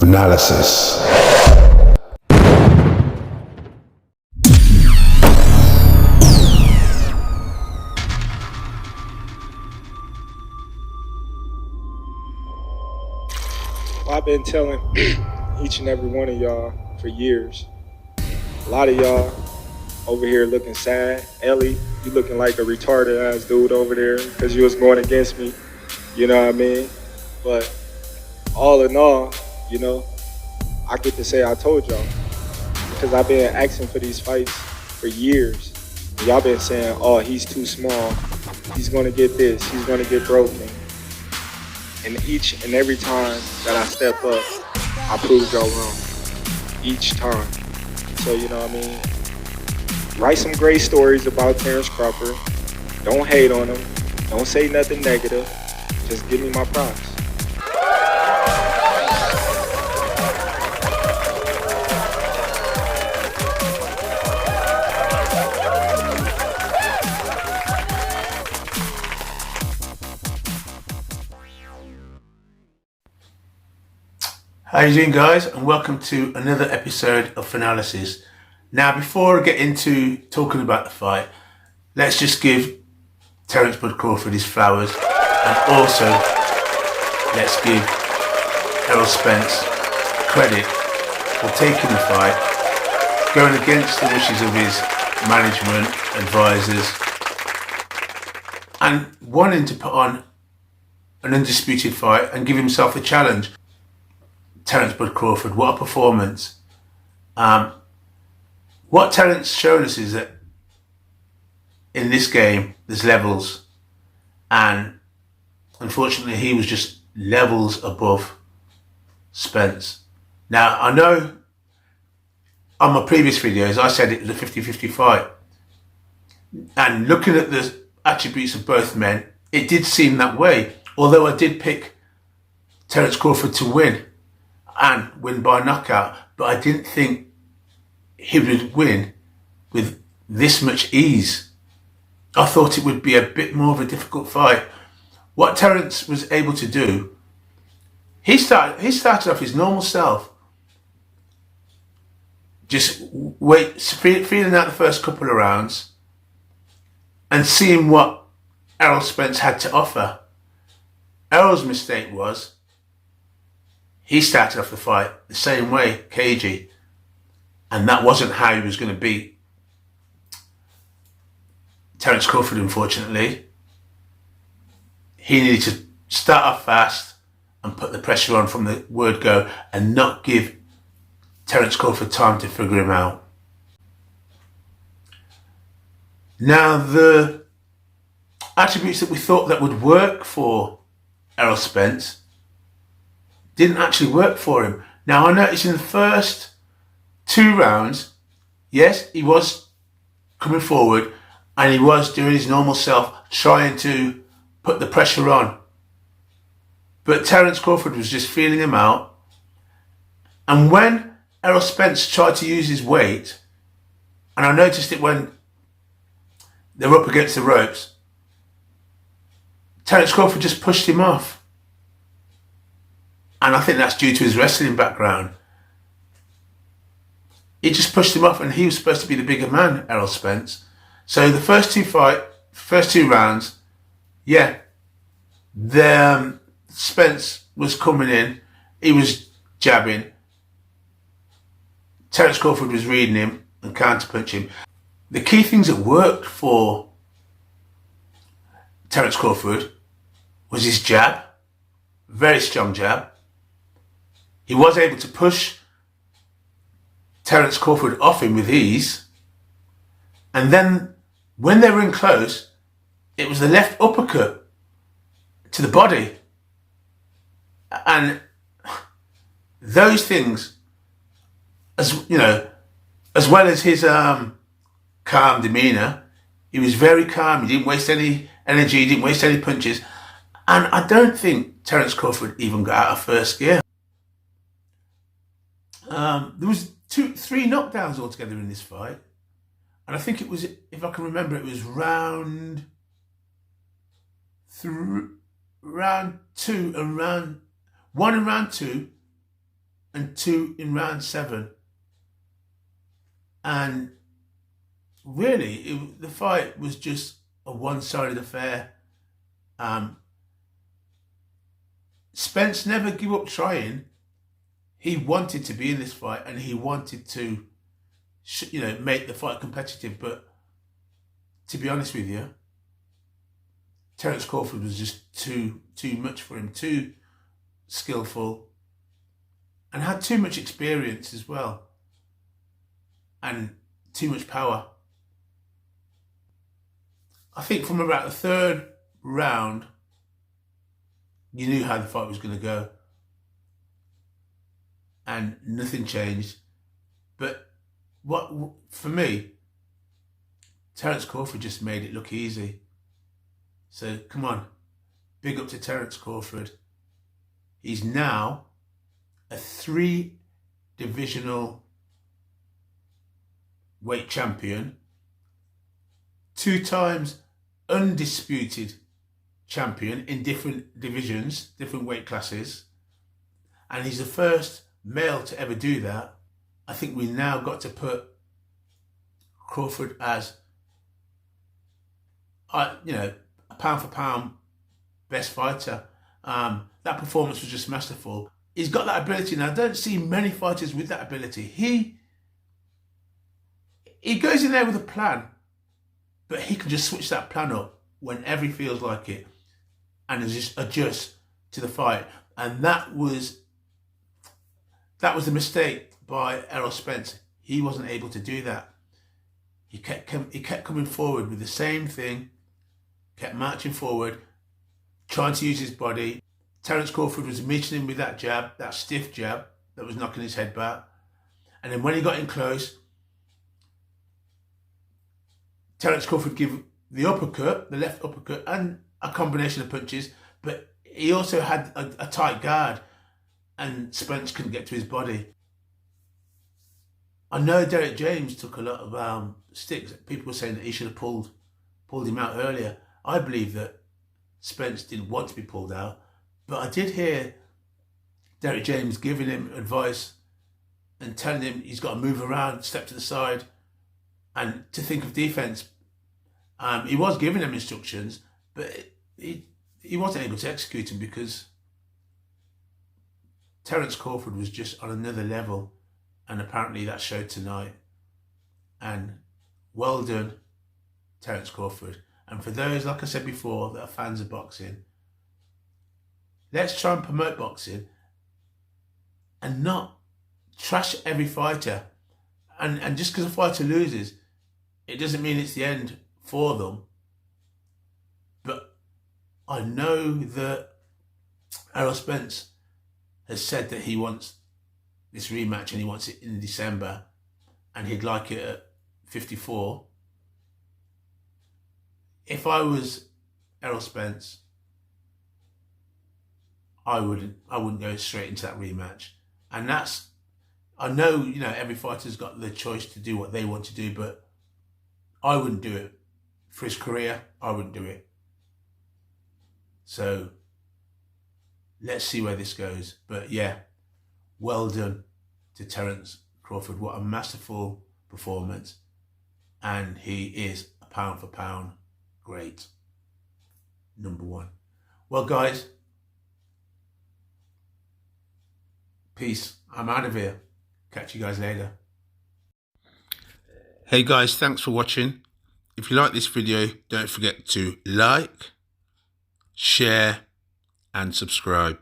Fanalysis. I've been telling each and every one of y'all for years. A lot of y'all over here looking sad. Ellie, you looking like a retarded ass dude over there because you was going against me. You know what I mean? But all in all, you know, I get to say I told y'all. Because I've been asking for these fights for years. And y'all been saying, oh, he's too small. He's going to get this. He's going to get broken. And each and every time that I step up, I prove y'all wrong. Each time. So, you know what I mean? Write some great stories about Terence Crawford. Don't hate on him. Don't say nothing negative. Just give me my props. How you doing, guys, and welcome to another episode of Fanalysis. Now, before I get into talking about the fight, let's just give Terence Crawford his flowers, and also let's give Errol Spence credit for taking the fight, going against the wishes of his management, advisors, and wanting to put on an undisputed fight and give himself a challenge. Terence Crawford, what a performance. What Terence showed us is that in this game there's levels, and unfortunately he was just levels above Spence. Now, I know on my previous videos I said it was a 50-50 fight, and looking at the attributes of both men, it did seem that way, although I did pick Terence Crawford to win and win by knockout, but I didn't think he would win with this much ease. I thought it would be a bit more of a difficult fight. What Terence was able to do, he started off his normal self, just feeling out the first couple of rounds and seeing what Errol Spence had to offer. Errol's mistake was he started off the fight the same way, cagey, and that wasn't how he was going to beat Terence Crawford, unfortunately. He needed to start off fast and put the pressure on from the word go and not give Terence Crawford time to figure him out. Now, the attributes that we thought that would work for Errol Spence didn't actually work for him. Now, I noticed in the first 2 rounds, yes, he was coming forward and he was doing his normal self, trying to put the pressure on. But Terence Crawford was just feeling him out. And when Errol Spence tried to use his weight, and I noticed it when they were up against the ropes, Terence Crawford just pushed him off. And I think that's due to his wrestling background. He just pushed him off, and he was supposed to be the bigger man, Errol Spence. So the first two rounds, yeah, Spence was coming in, he was jabbing. Terence Crawford was reading him and counter-punching. The key things that worked for Terence Crawford was his jab, very strong jab. He was able to push Terence Crawford off him with ease. And then when they were in close, it was the left uppercut to the body. And those things, as you know, as well as his calm demeanour, he was very calm. He didn't waste any energy, he didn't waste any punches. And I don't think Terence Crawford even got out of first gear. There was 3 knockdowns altogether in this fight, and I think it was, if I can remember, it was round 2 and round 1 and round 2. and 2 in round 7. And really, the fight was just a one-sided affair. Spence never gave up trying. He wanted to be in this fight, and he wanted to, make the fight competitive. But to be honest with you, Terence Crawford was just too much for him, too skillful, and had too much experience as well, and too much power. I think from about the 3rd round, you knew how the fight was going to go, and nothing changed. But for me, Terence Crawford just made it look easy. So come on, big up to Terence Crawford. He's now a 3-divisional weight champion, 2 times undisputed champion in different divisions, different weight classes, and he's the first male to ever do that. I think we now got to put Crawford as, a pound for pound best fighter. That performance was just masterful. He's got that ability now. I don't see many fighters with that ability. He goes in there with a plan, but he can just switch that plan up whenever he feels like it and just adjust to the fight. And that was the mistake by Errol Spence. He wasn't able to do that. He kept coming forward with the same thing, kept marching forward, trying to use his body. Terence Crawford was meeting him with that jab, that stiff jab that was knocking his head back. And then when he got in close, Terence Crawford gave the uppercut, the left uppercut, and a combination of punches, but he also had a tight guard, and Spence couldn't get to his body. I know Derek James took a lot of sticks. People were saying that he should have pulled him out earlier. I believe that Spence didn't want to be pulled out, but I did hear Derek James giving him advice and telling him he's got to move around, step to the side, and to think of defense. He was giving him instructions, but he wasn't able to execute them because Terence Crawford was just on another level, and apparently that showed tonight. And well done, Terence Crawford. And for those, like I said before, that are fans of boxing, let's try and promote boxing and not trash every fighter. And just because a fighter loses, it doesn't mean it's the end for them. But I know that Errol Spence has said that he wants this rematch and he wants it in December, and he'd like it at 54. If I was Errol Spence, I wouldn't go straight into that rematch. And I know, every fighter's got the choice to do what they want to do, but I wouldn't do it. For his career, I wouldn't do it. So let's see where this goes. But yeah, well done to Terence Crawford. What a masterful performance. And he is a pound for pound great. Number 1. Well, guys, peace. I'm out of here. Catch you guys later. Hey guys, thanks for watching. If you like this video, don't forget to like, share and subscribe.